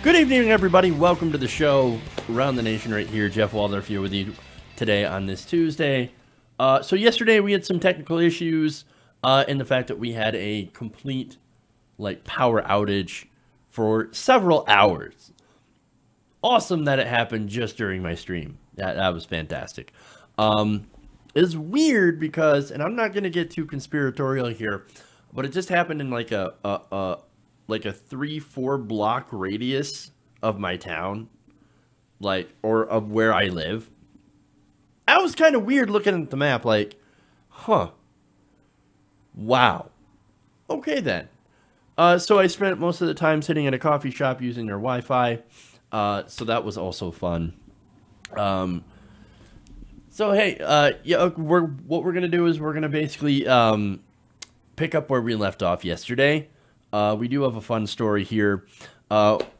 Good evening, everybody. Welcome to the show. Around the Nation right here. Jeff Waldorf here with you today on this Tuesday. So yesterday we had some technical issues in the fact that we had a complete power outage for several hours. Awesome that it happened just during my stream. That was fantastic. It's weird because, and I'm not going to get too conspiratorial here, but it just happened in like a 3-4 block radius of my town, or of where I live. That was kind of weird looking at the map, wow. Okay then. So I spent most of the time sitting in a coffee shop using their Wi-Fi. So that was also fun. So hey, what we're gonna do is we're gonna basically pick up where we left off yesterday. We do have a fun story here.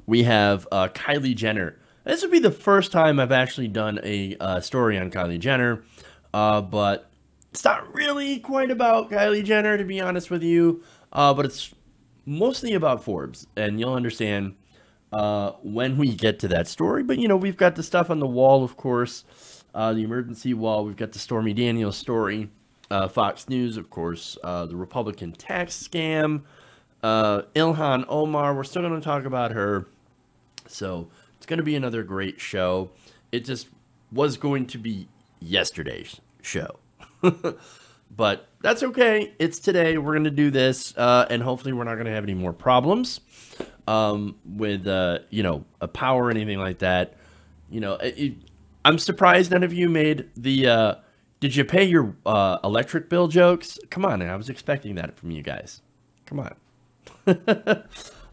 We have Kylie Jenner. This would be the first time I've actually done a story on Kylie Jenner, but it's not really quite about Kylie Jenner, to be honest with you. But it's mostly about Forbes, and you'll understand when we get to that story. But we've got the stuff on the wall, of course, the emergency wall. We've got the Stormy Daniels story, Fox News, of course, the Republican tax scam. Ilhan Omar, we're still going to talk about her. So it's going to be another great show. It just was going to be yesterday's show. But that's okay. It's today. We're going to do this. And hopefully we're not going to have any more problems with, a power or anything like that. I'm surprised none of you made the, did you pay your electric bill jokes? Come on. I was expecting that from you guys. Come on.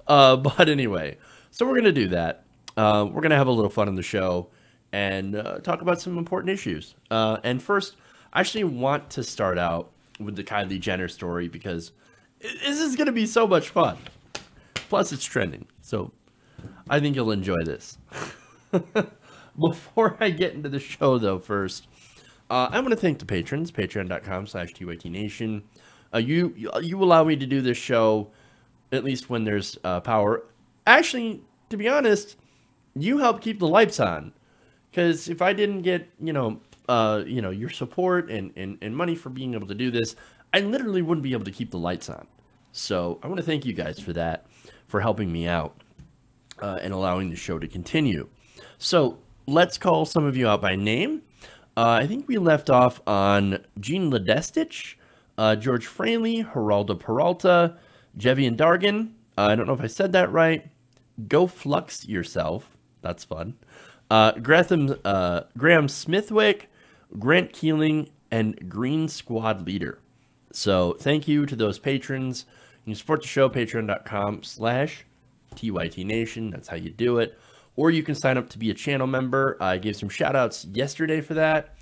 But anyway, so we're going to do that. We're going to have a little fun on the show and talk about some important issues. And first, I actually want to start out with the Kylie Jenner story because this is going to be so much fun. Plus, it's trending. So I think you'll enjoy this. Before I get into the show, though, first, I want to thank the patrons, patreon.com/TYTNation. You allow me to do this show at least when there's power. Actually, to be honest, you help keep the lights on. Because if I didn't get, your support and money for being able to do this, I literally wouldn't be able to keep the lights on. So I want to thank you guys for that, for helping me out and allowing the show to continue. So let's call some of you out by name. I think we left off on Jean Ledestich, George Fraley, Geraldo Peralta, Jevian Dargan. I don't know if I said that right. Go Flux Yourself. That's fun. Graham Smithwick, Grant Keeling, and Green Squad Leader. So thank you to those patrons. You can support the show, patreon.com/TYTNation. That's how you do it. Or you can sign up to be a channel member. I gave some shout outs yesterday for that.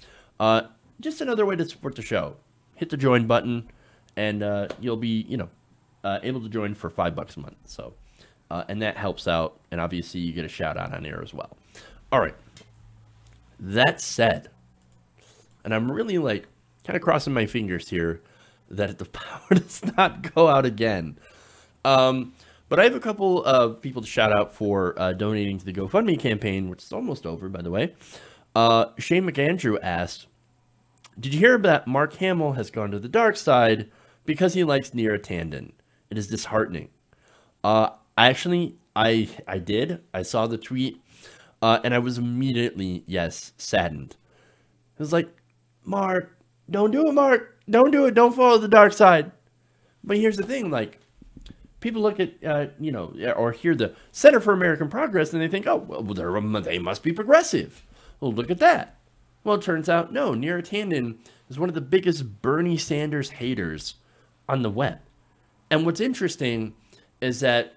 Just another way to support the show. Hit the join button and you'll be, able to join for $5 a month. So, and that helps out. And obviously you get a shout out on air as well. All right. That said, and I'm really kind of crossing my fingers here that the power does not go out again. But I have a couple of people to shout out for donating to the GoFundMe campaign, which is almost over, by the way. Shane McAndrew asked, did you hear that Mark Hamill has gone to the dark side because he likes Neera Tanden? It is disheartening. I did. I saw the tweet, and I was immediately, saddened. It was like, Mark, don't do it, Mark. Don't do it. Don't follow the dark side. But here's the thing, people look at, or hear the Center for American Progress, and they think, oh, well, they must be progressive. Well, look at that. Well, it turns out, no, Neera Tanden is one of the biggest Bernie Sanders haters on the web. And what's interesting is that,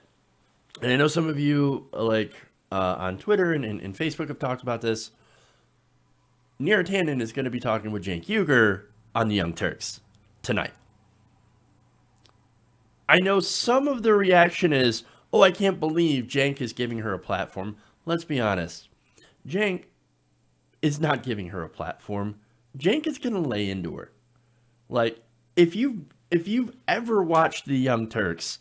and I know some of you, on Twitter and Facebook have talked about this, Neera Tanden is going to be talking with Cenk Uygur on the Young Turks tonight. I know some of the reaction is, oh, I can't believe Cenk is giving her a platform. Let's be honest. Cenk is not giving her a platform. Cenk is going to lay into her. If you've ever watched the Young Turks,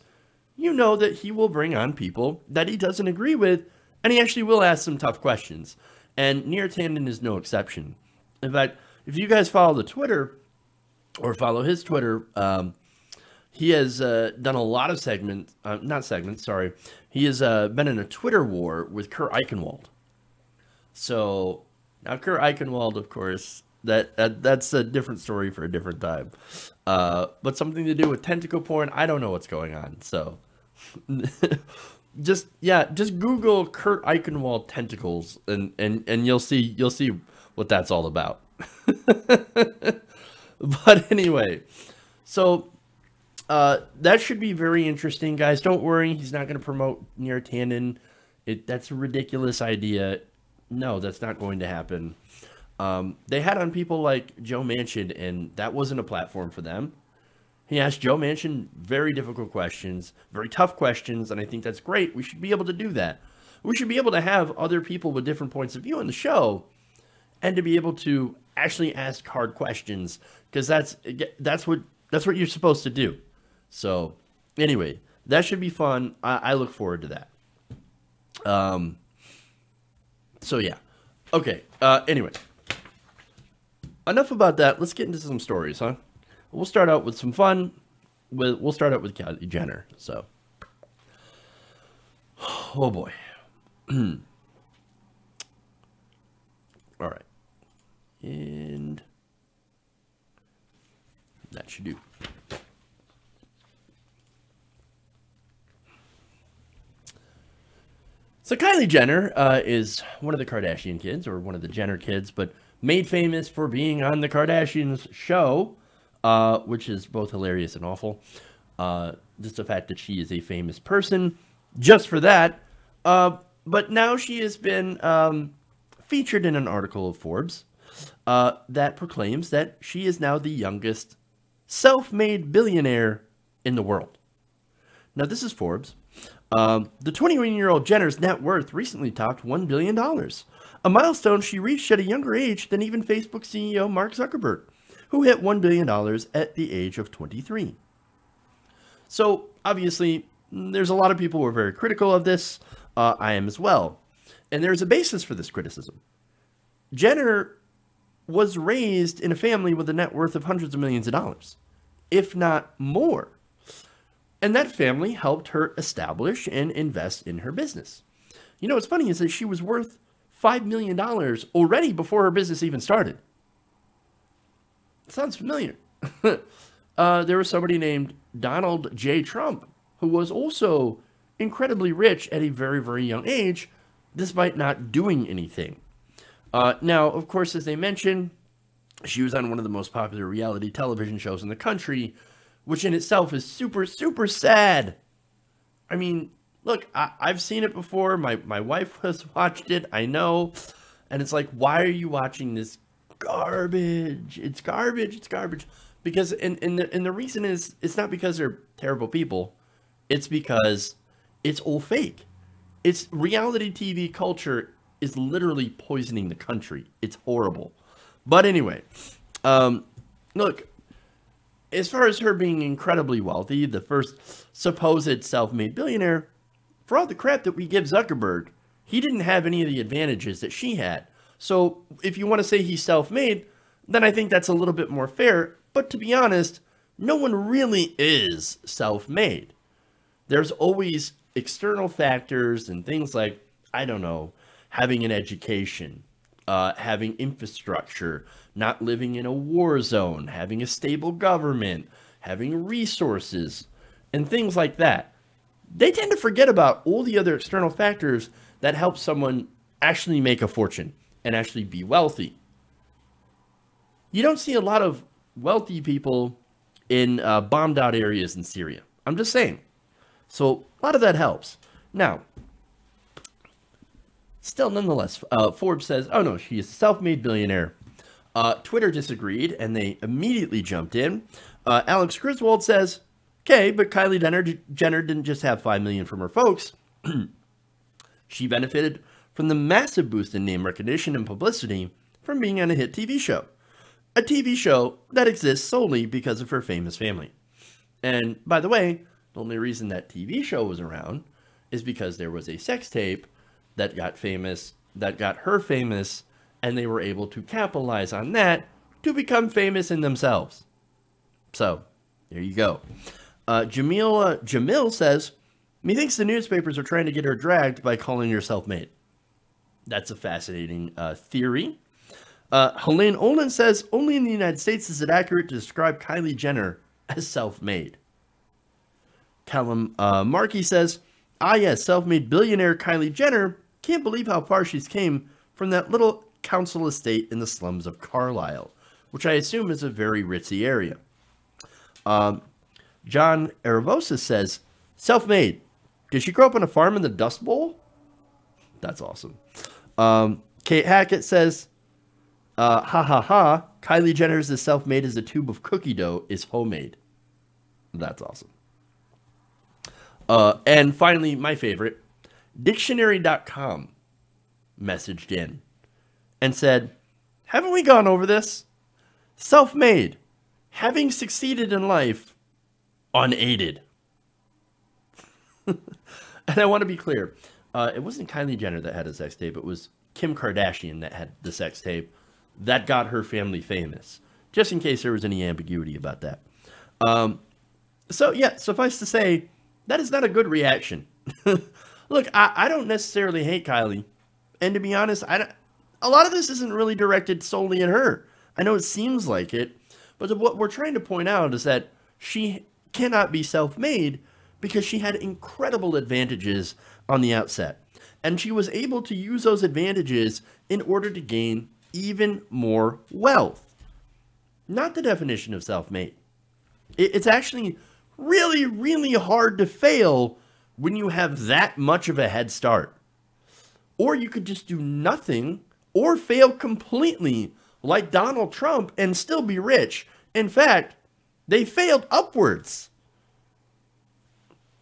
you know that he will bring on people that he doesn't agree with, And he actually will ask some tough questions. And Near Tandon is no exception. In fact, if you guys follow the Twitter, or follow his Twitter, he has done a lot of segments, not segments, sorry. He has been in a Twitter war with Kurt Eichenwald. So, now Kurt Eichenwald, of course, that's a different story for a different time. But something to do with tentacle porn, I don't know what's going on. So, just Google Kurt Eichenwald tentacles, and you'll see what that's all about. But anyway, so that should be very interesting, guys. Don't worry, he's not going to promote Near Tandon. That's a ridiculous idea. No, that's not going to happen. They had on people like Joe Manchin, and that wasn't a platform for them. He asked Joe Manchin very difficult questions, very tough questions, and I think that's great. We should be able to do that. We should be able to have other people with different points of view on the show, and to be able to actually ask hard questions, because that's what you're supposed to do. So anyway, that should be fun. I look forward to that. So yeah. Okay. Anyway, enough about that. Let's get into some stories, huh? We'll start out with some fun. We'll start out with Kylie Jenner. So, oh boy. All right. And that should do. So Kylie Jenner is one of the Kardashian kids, or one of the Jenner kids, but made famous for being on the Kardashians show, which is both hilarious and awful. Just the fact that she is a famous person, just for that. But now she has been featured in an article of Forbes that proclaims that she is now the youngest self-made billionaire in the world. Now, this is Forbes. The 21-year-old Jenner's net worth recently topped $1 billion, a milestone she reached at a younger age than even Facebook CEO Mark Zuckerberg, who hit $1 billion at the age of 23. So, obviously, there's a lot of people who are very critical of this. I am as well. And there's a basis for this criticism. Jenner was raised in a family with a net worth of hundreds of millions of dollars, if not more. And that family helped her establish and invest in her business. You know, what's funny is that she was worth $5 million already before her business even started. Sounds familiar. There was somebody named Donald J. Trump, who was also incredibly rich at a very, very young age, despite not doing anything. Now, of course, as they mentioned, she was on one of the most popular reality television shows in the country, which in itself is super, super sad. I mean, look, I've seen it before. My wife has watched it. I know. And it's like, why are you watching this garbage? It's garbage. It's garbage. Because, and the reason is, it's not because they're terrible people. It's because it's all fake. It's reality TV culture is literally poisoning the country. It's horrible. But anyway, look, as far as her being incredibly wealthy, the first supposed self-made billionaire, for all the crap that we give Zuckerberg, he didn't have any of the advantages that she had. So if you want to say he's self-made, then I think that's a little bit more fair. But to be honest, no one really is self-made. There's always external factors and things like, I don't know, having an education, having infrastructure, not living in a war zone, having a stable government, having resources, and things like that. They tend to forget about all the other external factors that help someone actually make a fortune and actually be wealthy. You don't see a lot of wealthy people in bombed out areas in Syria. I'm just saying. So a lot of that helps. Now, still nonetheless, Forbes says, oh no, she is a self-made billionaire. Twitter disagreed, and they immediately jumped in. Alex Griswold says, okay, but Kylie Jenner didn't just have $5 million from her folks. She benefited from the massive boost in name recognition and publicity from being on a hit TV show. A TV show that exists solely because of her famous family. And by the way, the only reason that TV show was around is because there was a sex tape that got famous, that got her famous, and they were able to capitalize on that to become famous in themselves. So, there you go. Jamil says, methinks the newspapers are trying to get her dragged by calling her self-made. That's a fascinating theory. Helene Olin says, only in the United States is it accurate to describe Kylie Jenner as self-made. Callum Markey says, yes, self-made billionaire Kylie Jenner. Can't believe how far she's came from that little council estate in the slums of Carlisle, which I assume is a very ritzy area. John Aravosa says, self-made. Did she grow up on a farm in the Dust Bowl? That's awesome. Kate Hackett says, ha ha ha, Kylie Jenner's as self-made as a tube of cookie dough is homemade. That's awesome. And finally, my favorite, dictionary.com messaged in and said, haven't we gone over this? Self-made, having succeeded in life unaided. And I want to be clear, it wasn't Kylie Jenner that had a sex tape. It was Kim Kardashian that had the sex tape that got her family famous, just in case there was any ambiguity about that. So yeah, suffice to say, that is not a good reaction. Look, I don't necessarily hate Kylie. And to be honest, a lot of this isn't really directed solely at her. I know it seems like it, but what we're trying to point out is that she cannot be self-made because she had incredible advantages on the outset. And she was able to use those advantages in order to gain even more wealth. Not the definition of self-made. It's actually really, really hard to fail when you have that much of a head start. Or you could just do nothing or fail completely like Donald Trump and still be rich. In fact, they failed upwards.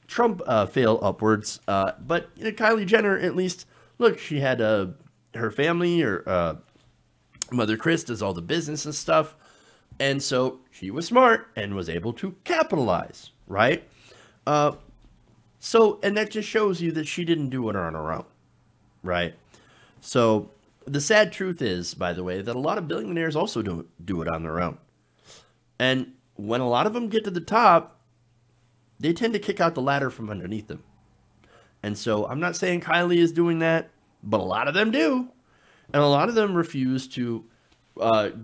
Trump failed upwards, but Kylie Jenner, at least, look, she had her family, or Mother Chris does all the business and stuff, and so she was smart and was able to capitalize, right? And that just shows you that she didn't do it on her own, right? So the sad truth is, by the way, that a lot of billionaires also do it on their own. And when a lot of them get to the top, they tend to kick out the ladder from underneath them. And so I'm not saying Kylie is doing that, but a lot of them do. And a lot of them refuse to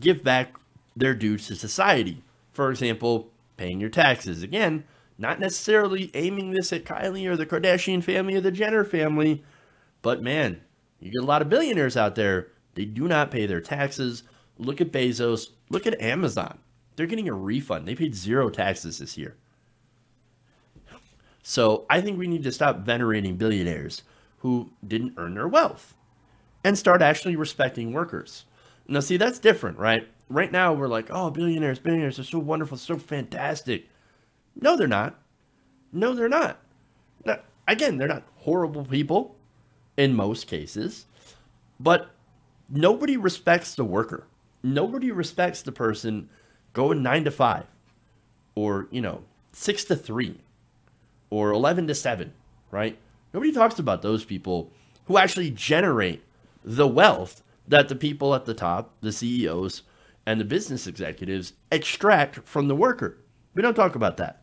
give back their dues to society. For example, paying your taxes. Again, not necessarily aiming this at Kylie or the Kardashian family or the Jenner family, but man, you get a lot of billionaires out there. They do not pay their taxes. Look at Bezos. Look at Amazon. They're getting a refund. They paid 0 taxes this year. So I think we need to stop venerating billionaires who didn't earn their wealth and start actually respecting workers. Now, see, that's different, right? Right now, we're like, oh, billionaires are so wonderful, so fantastic. No, they're not. No, they're not. Now, again, they're not horrible people in most cases, but nobody respects the worker. Nobody respects the person going 9 to 5 or, 6 to 3 or 11 to 7, right? Nobody talks about those people who actually generate the wealth that the people at the top, the CEOs and the business executives, extract from the worker. We don't talk about that.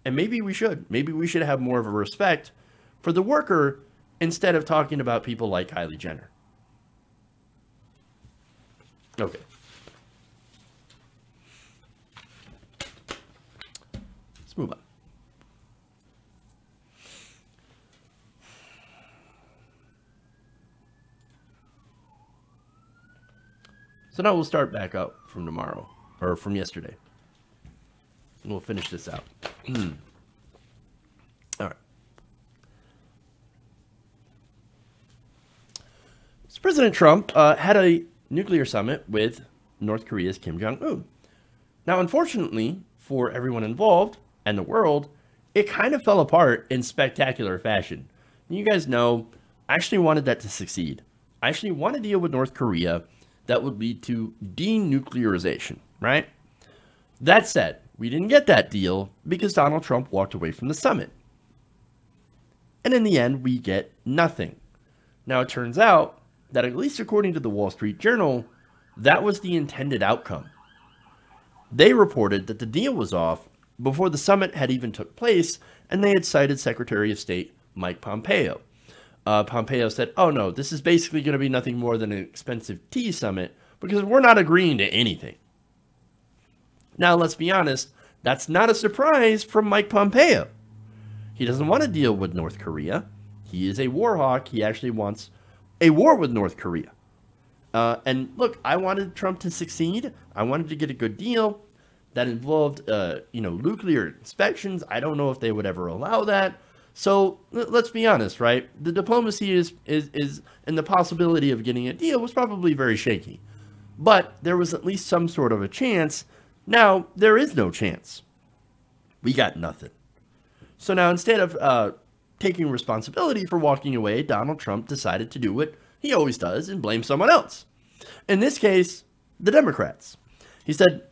And maybe we should. Maybe we should have more of a respect for the worker instead of talking about people like Kylie Jenner. Okay. Let's move on. So now we'll start back up from tomorrow, or from yesterday. And we'll finish this out. All right. So President Trump had a nuclear summit with North Korea's Kim Jong-un. Now, unfortunately for everyone involved and the world, it kind of fell apart in spectacular fashion. And you guys know, I actually wanted that to succeed. I actually want to deal with North Korea that would lead to denuclearization, right? That said, we didn't get that deal because Donald Trump walked away from the summit. And in the end, we get nothing. Now, it turns out that, at least according to the Wall Street Journal, that was the intended outcome. They reported that the deal was off before the summit had even took place, and they had cited Secretary of State Mike Pompeo. Pompeo said, oh no, this is basically going to be nothing more than an expensive tea summit because we're not agreeing to anything. Now, let's be honest, that's not a surprise from Mike Pompeo. He doesn't want to deal with North Korea. He is a war hawk. He actually wants a war with North Korea. And look, I wanted Trump to succeed. I wanted to get a good deal that involved, nuclear inspections. I don't know if they would ever allow that. So let's be honest, right? The diplomacy is and the possibility of getting a deal was probably very shaky. But there was at least some sort of a chance. Now, there is no chance. We got nothing. So now, instead of taking responsibility for walking away, Donald Trump decided to do what he always does and blame someone else. In this case, the Democrats. He said,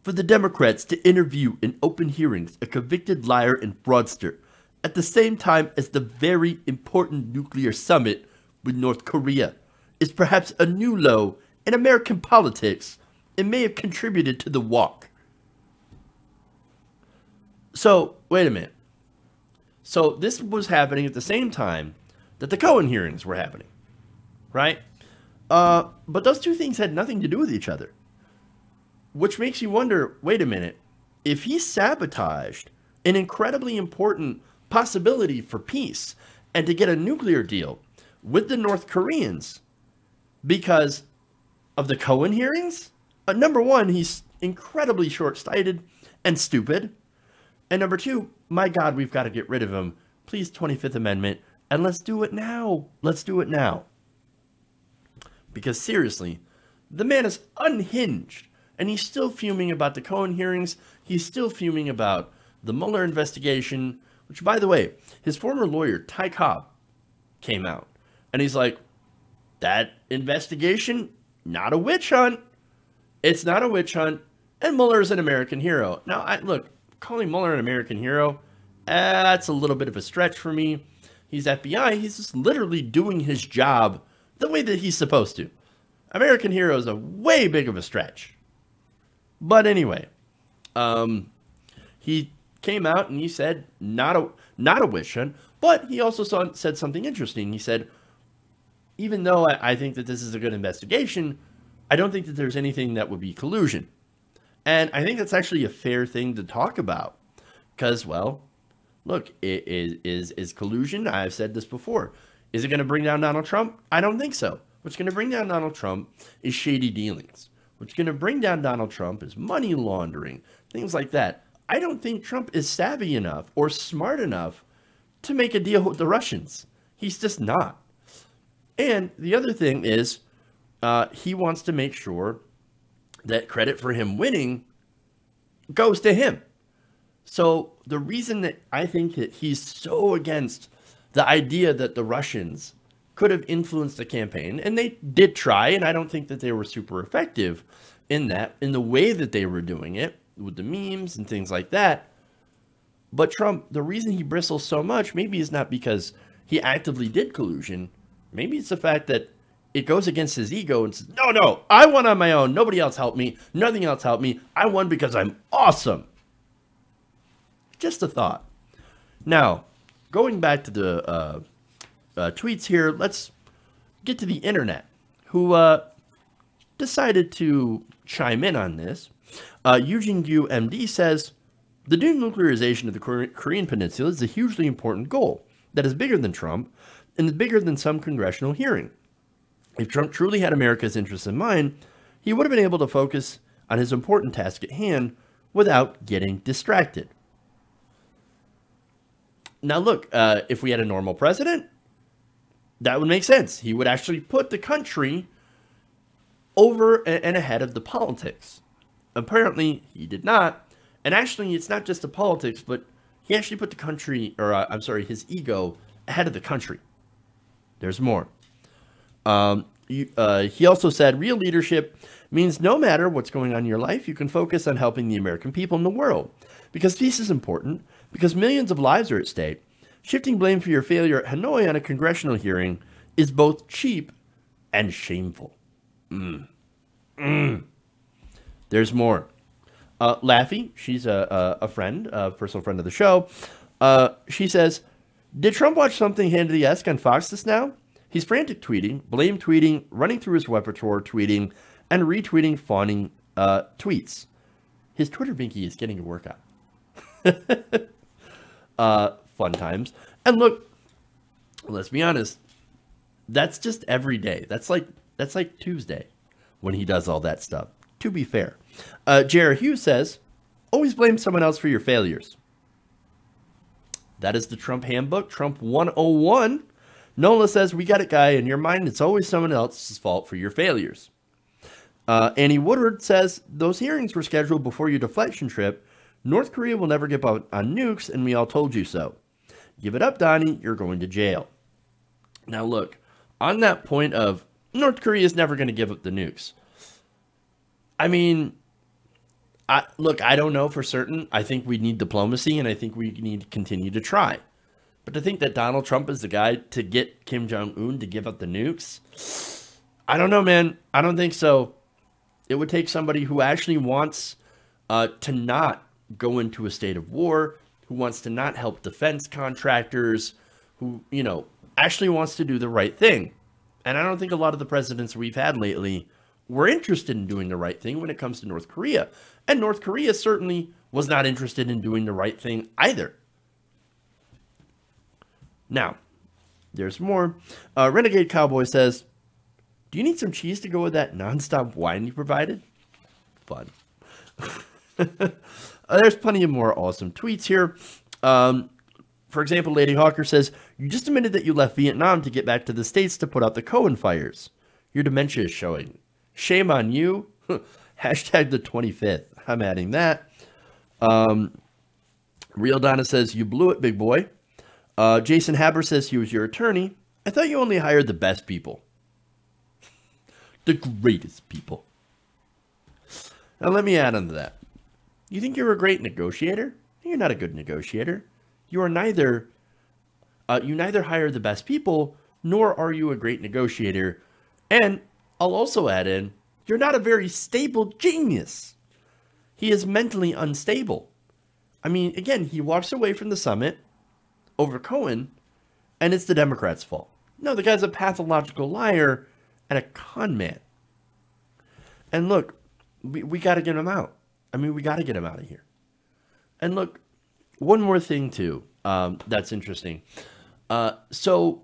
for the Democrats to interview in open hearings a convicted liar and fraudster at the same time as the very important nuclear summit with North Korea is perhaps a new low in American politics and may have contributed to the walk. So, wait a minute. So, this was happening at the same time that the Cohen hearings were happening, right? But those two things had nothing to do with each other. Which makes you wonder, wait a minute, if he sabotaged an incredibly important possibility for peace and to get a nuclear deal with the North Koreans because of the Cohen hearings, number one, he's incredibly short-sighted and stupid. And number two, my God, we've got to get rid of him. Please, 25th Amendment, and let's do it now. Let's do it now. Because seriously, the man is unhinged. And he's still fuming about the Cohen hearings. He's still fuming about the Mueller investigation, which, by the way, his former lawyer, Ty Cobb, came out. And he's like, that investigation, not a witch hunt. It's not a witch hunt. And Mueller's an American hero. Now, look, calling Mueller an American hero, that's a little bit of a stretch for me. He's FBI. He's just literally doing his job the way that he's supposed to. American hero is a way big of a stretch. But anyway, he came out and he said not a witch hunt, but he also said something interesting. He said, even though I think that this is a good investigation, I don't think that there's anything that would be collusion. And I think that's actually a fair thing to talk about because, well, look, is collusion? I've said this before. Is it going to bring down Donald Trump? I don't think so. What's going to bring down Donald Trump is shady dealings. What's going to bring down Donald Trump is money laundering, things like that. I don't think Trump is savvy enough or smart enough to make a deal with the Russians. He's just not. And the other thing is he wants to make sure that credit for him winning goes to him. So the reason that I think that he's so against the idea that the Russians could have influenced the campaign, and they did try, and I don't think that they were super effective in the way that they were doing it, with the memes and things like that. But Trump, the reason he bristles so much, maybe is not because he actively did collusion. Maybe it's the fact that it goes against his ego and says, no, I won on my own. Nobody else helped me. Nothing else helped me. I won because I'm awesome. Just a thought. Now, going back to the tweets here, let's get to the internet, who decided to chime in on this. Eugene Gu, MD, says, the denuclearization of the Korean Peninsula is a hugely important goal that is bigger than Trump and is bigger than some congressional hearing. If Trump truly had America's interests in mind, he would have been able to focus on his important task at hand without getting distracted. Now, look, if we had a normal president, that would make sense. He would actually put the country over and ahead of the politics. Apparently, he did not. And actually, it's not just the politics, but he actually put the country, his ego ahead of the country. There's more. He also said, real leadership means no matter what's going on in your life, you can focus on helping the American people in the world. Because peace is important, because millions of lives are at stake. Shifting blame for your failure at Hanoi on a congressional hearing is both cheap and shameful. There's more. Laffy, she's a friend, a personal friend of the show. She says, did Trump watch something Hannity-esque on Fox just now? He's frantic tweeting, blame tweeting, running through his repertoire tweeting, and retweeting fawning tweets. His Twitter binky is getting a workout. Fun times. And look, let's be honest, that's just every day. That's like Tuesday when he does all that stuff, to be fair. Jared Hughes says, always blame someone else for your failures. That is the Trump handbook, Trump 101. Nola says, we got it, guy. In your mind, it's always someone else's fault for your failures. Annie Woodward says, those hearings were scheduled before your deflection trip. North Korea will never give up on nukes, and we all told you so. Give it up, Donnie. You're going to jail. Now, look, on that point of North Korea is never going to give up the nukes. I mean, I don't know for certain. I think we need diplomacy, and I think we need to continue to try. But to think that Donald Trump is the guy to get Kim Jong-un to give up the nukes, I don't know, man. I don't think so. It would take somebody who actually wants to not go into a state of war, who wants to not help defense contractors, who, actually wants to do the right thing. And I don't think a lot of the presidents we've had lately were interested in doing the right thing when it comes to North Korea. And North Korea certainly was not interested in doing the right thing either. Now, there's more. Renegade Cowboy says, do you need some cheese to go with that nonstop wine you provided? Fun. There's plenty of more awesome tweets here. For example, Lady Hawker says, you just admitted that you left Vietnam to get back to the States to put out the Cohen fires. Your dementia is showing. Shame on you. Hashtag the 25th. I'm adding that. Real Donna says, you blew it, big boy. Jason Haber says he was your attorney. I thought you only hired the best people. The greatest people. Now let me add on to that. You think you're a great negotiator? You're not a good negotiator. You are neither. You neither hire the best people, nor are you a great negotiator. And I'll also add in, you're not a very stable genius. He is mentally unstable. I mean, again, he walks away from the summit over Cohen, and it's the Democrats' fault. No, the guy's a pathological liar and a con man. And look, we got to get him out. I mean, we got to get him out of here. And look, one more thing too, that's interesting. So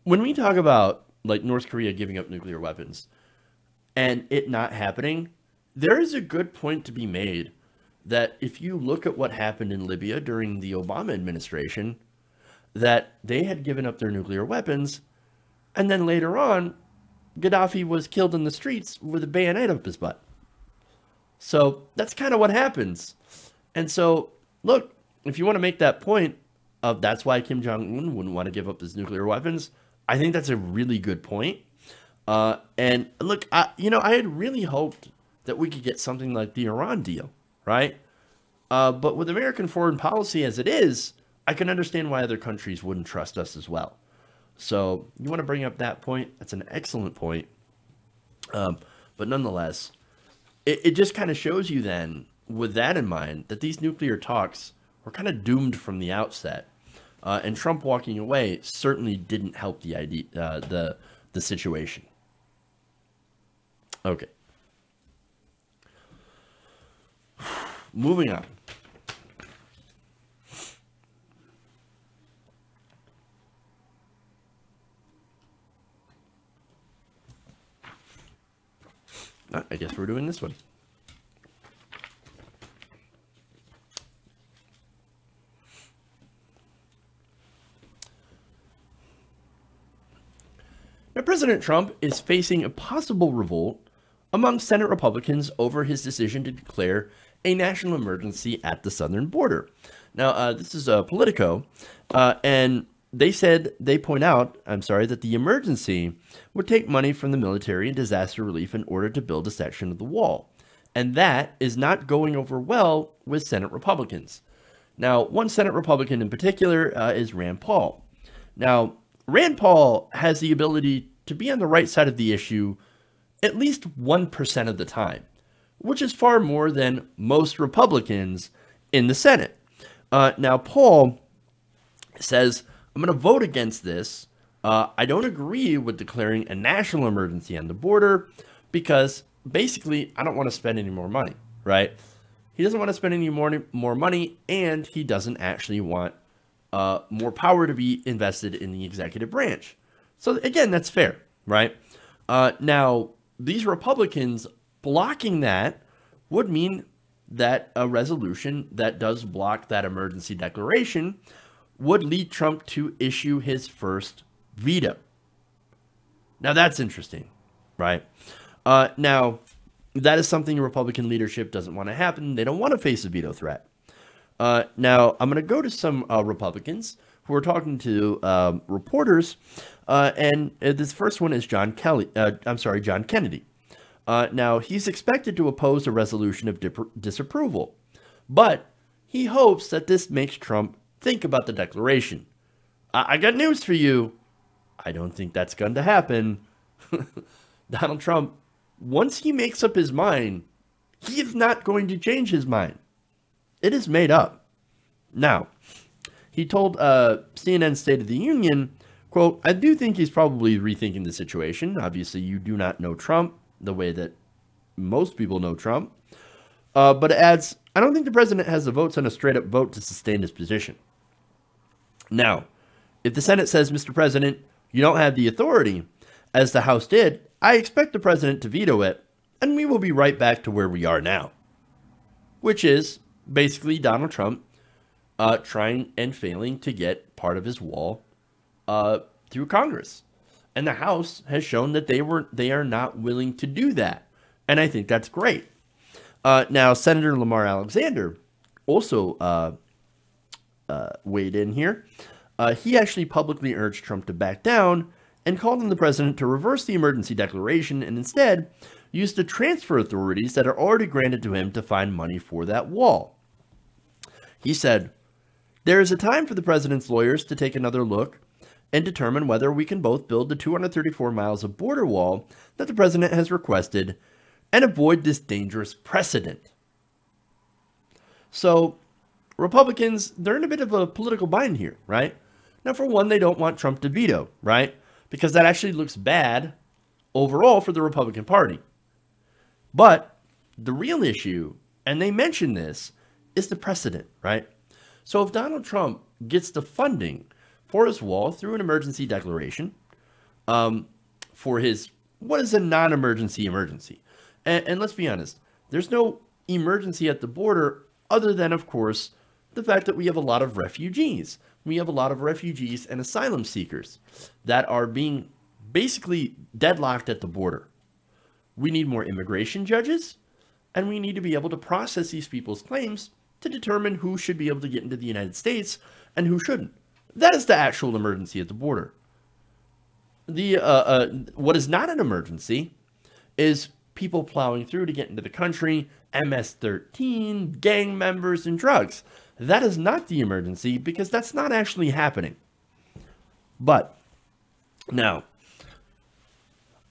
when we talk about like North Korea giving up nuclear weapons and it not happening, there is a good point to be made that if you look at what happened in Libya during the Obama administration, that they had given up their nuclear weapons, and then later on, Gaddafi was killed in the streets with a bayonet up his butt. So that's kind of what happens. And so, look, if you want to make that point of that's why Kim Jong-un wouldn't want to give up his nuclear weapons, I think that's a really good point. And look, I had really hoped that we could get something like the Iran deal, right? But with American foreign policy as it is, I can understand why other countries wouldn't trust us as well. So you want to bring up that point? That's an excellent point. But nonetheless, it just kind of shows you then, with that in mind, that these nuclear talks were kind of doomed from the outset. And Trump walking away certainly didn't help the idea, the situation. Okay. Moving on. I guess we're doing this one. Now, President Trump is facing a possible revolt among Senate Republicans over his decision to declare a national emergency at the southern border. Now, this is Politico, and they point out, that the emergency would take money from the military and disaster relief in order to build a section of the wall. And that is not going over well with Senate Republicans. Now, one Senate Republican in particular is Rand Paul. Now, Rand Paul has the ability to be on the right side of the issue at least 1% of the time, which is far more than most Republicans in the Senate. Now, Paul says, I'm going to vote against this. I don't agree with declaring a national emergency on the border because basically I don't want to spend any more money, right? He doesn't want to spend any more money, and he doesn't actually want more power to be invested in the executive branch. So again, that's fair, right? Now, these Republicans blocking that would mean that a resolution that does block that emergency declaration would lead Trump to issue his first veto. Now, that's interesting, right? Now, that is something Republican leadership doesn't want to happen. They don't want to face a veto threat. Now, I'm going to go to some Republicans who are talking to reporters, and this first one is John Kennedy. Now, he's expected to oppose a resolution of disapproval, but he hopes that this makes Trump think about the declaration. I got news for you. I don't think that's going to happen. Donald Trump, once he makes up his mind, he is not going to change his mind. It is made up. Now, he told CNN State of the Union, quote, I do think he's probably rethinking the situation. Obviously, you do not know Trump the way that most people know Trump. But it adds, I don't think the president has the votes on a straight-up vote to sustain his position. Now, if the Senate says, Mr. President, you don't have the authority, as the House did, I expect the president to veto it, and we will be right back to where we are now. Which is basically Donald Trump trying and failing to get part of his wall through Congress. And the House has shown that they are not willing to do that. And I think that's great. Now, Senator Lamar Alexander also weighed in here. He actually publicly urged Trump to back down and called on the president to reverse the emergency declaration and instead use the transfer authorities that are already granted to him to find money for that wall. He said, there is a time for the president's lawyers to take another look and determine whether we can both build the 234 miles of border wall that the president has requested and avoid this dangerous precedent. So, Republicans, they're in a bit of a political bind here, right? Now, for one, they don't want Trump to veto, right? Because that actually looks bad overall for the Republican Party. But the real issue, and they mention this, is the precedent, right? So if Donald Trump gets the funding for his wall through an emergency declaration, for his, what is a non-emergency emergency? And let's be honest, there's no emergency at the border other than, of course, the fact that we have a lot of refugees. We have a lot of refugees and asylum seekers that are being basically deadlocked at the border. We need more immigration judges, and we need to be able to process these people's claims to determine who should be able to get into the United States and who shouldn't. That is the actual emergency at the border. What is not an emergency is people plowing through to get into the country, MS-13, gang members, and drugs. That is not the emergency because that's not actually happening. But, now,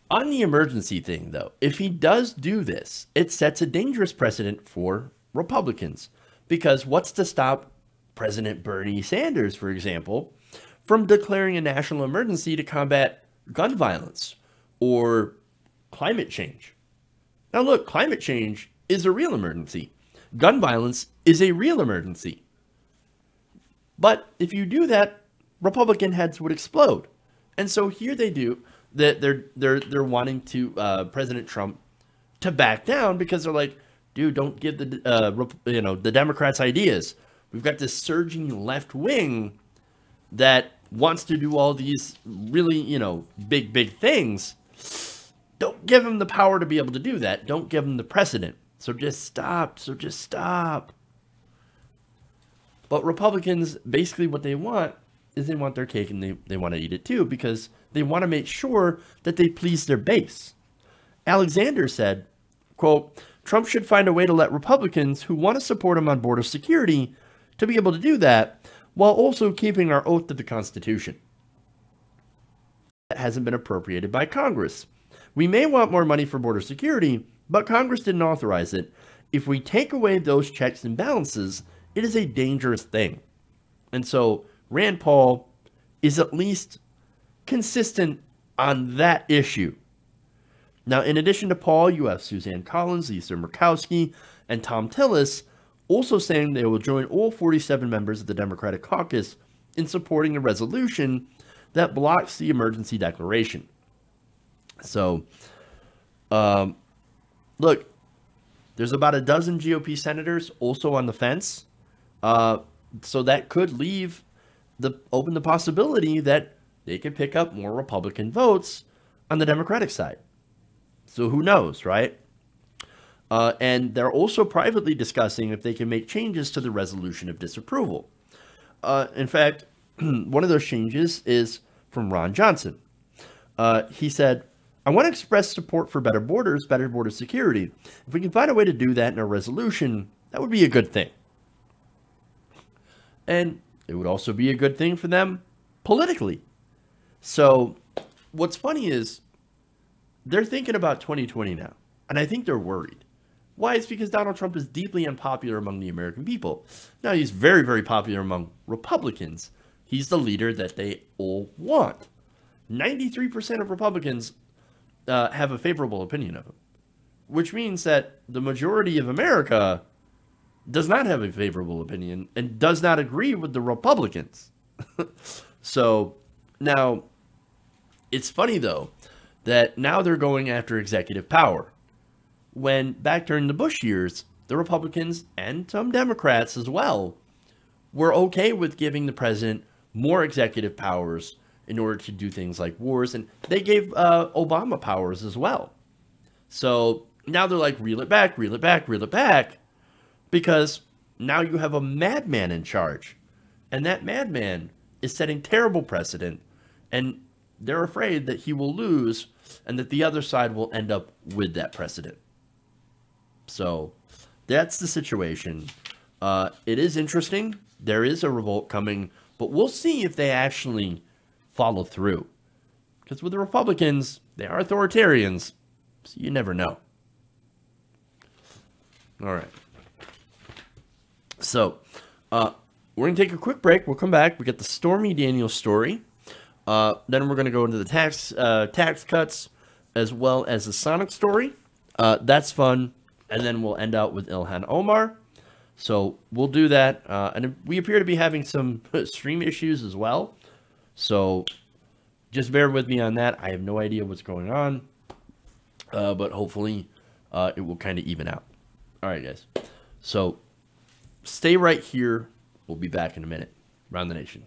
on the emergency thing, though, if he does do this, it sets a dangerous precedent for Republicans. Because what's to stop President Bernie Sanders, for example, from declaring a national emergency to combat gun violence or climate change? Now, look, climate change is a real emergency. Gun violence is a real emergency. But if you do that, Republican heads would explode. And so here they do that. They're wanting to President Trump to back down because they're like, dude, don't give the Democrats ideas. We've got this surging left wing that wants to do all these really, big things. Don't give them the power to be able to do that. Don't give them the precedent. So just stop. But Republicans, basically what they want is they want their cake and they want to eat it too because they want to make sure that they please their base. Alexander said, quote, Trump should find a way to let Republicans who want to support him on border security to be able to do that while also keeping our oath to the Constitution. that hasn't been appropriated by Congress. We may want more money for border security, but Congress didn't authorize it. If we take away those checks and balances, it is a dangerous thing. And so Rand Paul is at least consistent on that issue. Now, in addition to Paul, you have Suzanne Collins, Lisa Murkowski, and Tom Tillis also saying they will join all 47 members of the Democratic caucus in supporting a resolution that blocks the emergency declaration. So, look, there's about a dozen GOP senators also on the fence. So that could leave open the possibility that they could pick up more Republican votes on the Democratic side. So who knows, right? And they're also privately discussing if they can make changes to the resolution of disapproval. In fact, one of those changes is from Ron Johnson. He said, I want to express support for better borders, better border security. If we can find a way to do that in a resolution, that would be a good thing. And it would also be a good thing for them politically. So what's funny is they're thinking about 2020 now. And I think they're worried. Why? It's because Donald Trump is deeply unpopular among the American people. Now, he's very, very popular among Republicans. He's the leader that they all want. 93% of Republicans have a favorable opinion of him, which means that the majority of America does not have a favorable opinion and does not agree with the Republicans. So now it's funny, though, that now they're going after executive power. When back during the Bush years, the Republicans and some Democrats as well were okay with giving the president more executive powers in order to do things like wars. And they gave Obama powers as well. So now they're like, reel it back, reel it back, reel it back. Because now you have a madman in charge. And that madman is setting terrible precedent. And they're afraid that he will lose and that the other side will end up with that precedent. So that's the situation. It is interesting. There is a revolt coming, but we'll see if they actually follow through. Because with the Republicans, they are authoritarians, so you never know. All right. So we're going to take a quick break. We'll come back. We get the Stormy Daniels story. Then we're going to go into the tax cuts as well as the Sonic story. That's fun. And then we'll end out with Ilhan Omar. So we'll do that. And we appear to be having some stream issues as well. So just bear with me on that. I have no idea what's going on. But hopefully it will kind of even out. All right, guys. So stay right here. We'll be back in a minute. Around the Nation.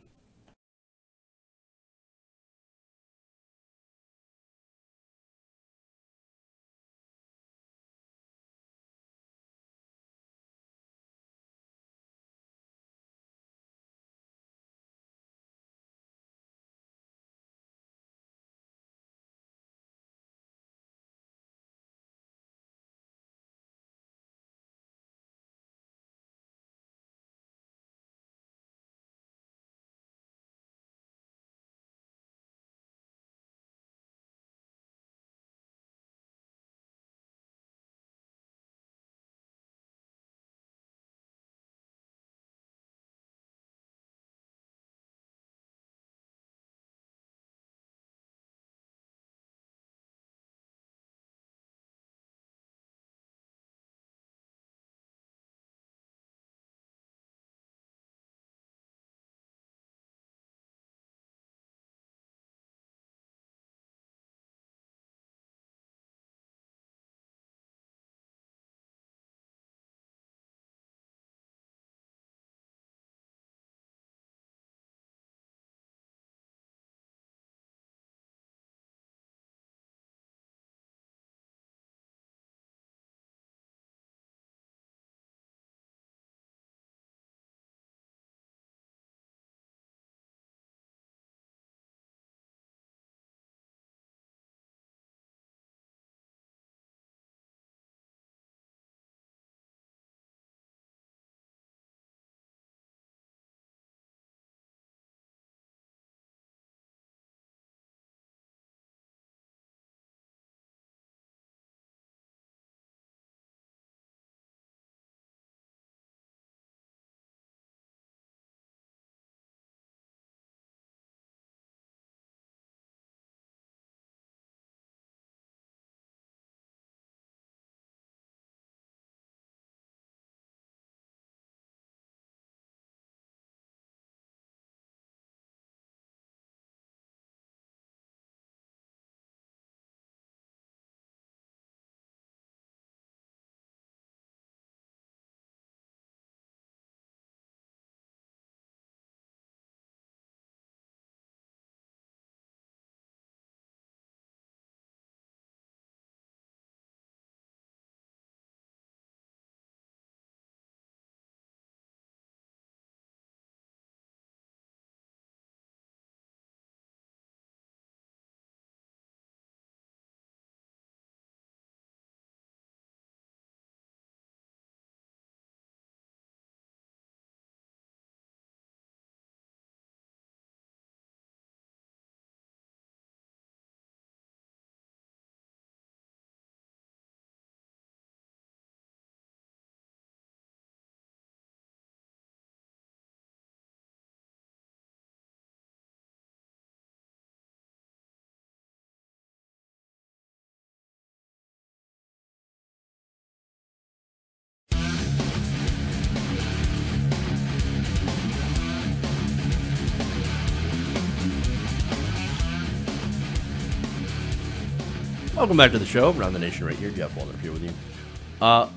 Welcome back to the show. Around the Nation right here. Jeff Waldorf here with you.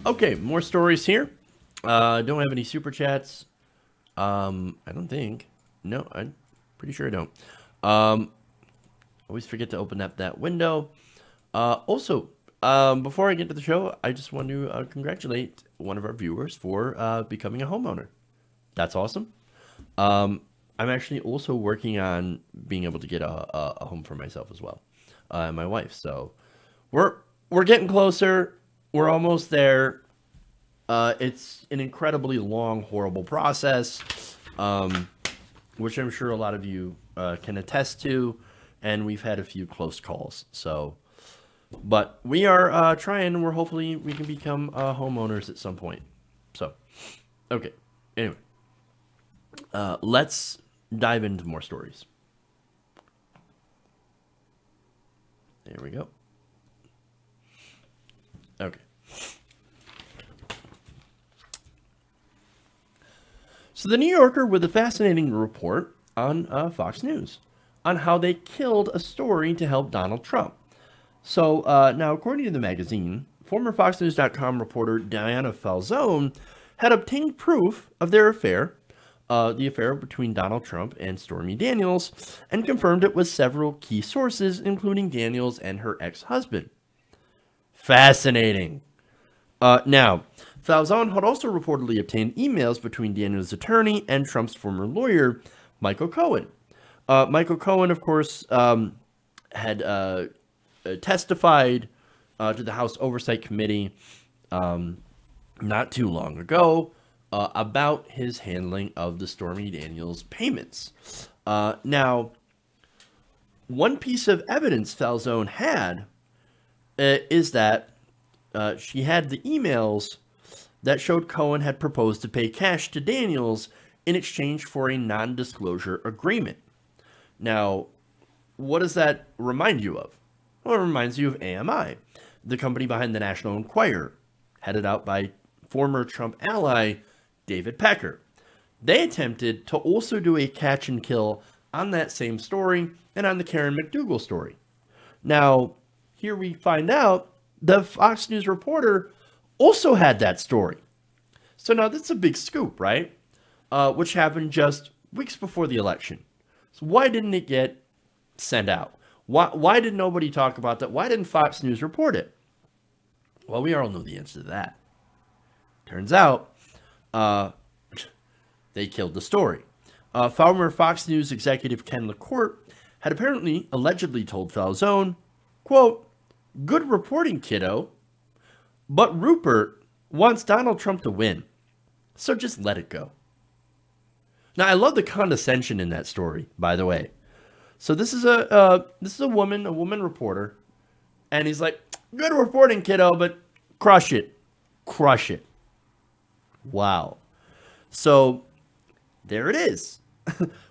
Okay, more stories here. Don't have any super chats. I don't think. No, I'm pretty sure I don't. Always forget to open up that window. Also, before I get to the show, I just want to congratulate one of our viewers for becoming a homeowner. That's awesome. I'm actually also working on being able to get a home for myself as well, and my wife. So we're getting closer. We're almost there. It's an incredibly long, horrible process, which I'm sure a lot of you can attest to, and we've had a few close calls. So, but we are trying, and hopefully we can become homeowners at some point. So, okay. Anyway, let's dive into more stories. There we go. Okay. So the New Yorker with a fascinating report on Fox News on how they killed a story to help Donald Trump. So now, according to the magazine, former FoxNews.com reporter Diana Falzone had obtained proof of their affair, the affair between Donald Trump and Stormy Daniels, and confirmed it with several key sources, including Daniels and her ex-husband. Fascinating. Now, Falzone had also reportedly obtained emails between Daniels' attorney and Trump's former lawyer, Michael Cohen. Michael Cohen, of course, had testified to the House Oversight Committee not too long ago about his handling of the Stormy Daniels payments. Now, one piece of evidence Falzone had is that she had the emails that showed Cohen had proposed to pay cash to Daniels in exchange for a non-disclosure agreement. Now, what does that remind you of? Well, it reminds you of AMI, the company behind the National Enquirer, headed out by former Trump ally David Pecker. They attempted to also do a catch and kill on that same story and on the Karen McDougal story. Now, here we find out the Fox News reporter also had that story. So now that's a big scoop, right? Which happened just weeks before the election. So why didn't it get sent out? Why did nobody talk about that? Why didn't Fox News report it? Well, we all know the answer to that. Turns out, they killed the story. Former Fox News executive Ken LaCourte had apparently allegedly told Falzone, quote, "Good reporting, kiddo, but Rupert wants Donald Trump to win, so just let it go." Now, I love the condescension in that story, by the way. So this is a woman reporter, and he's like, "Good reporting, kiddo, but crush it. Wow. So there it is.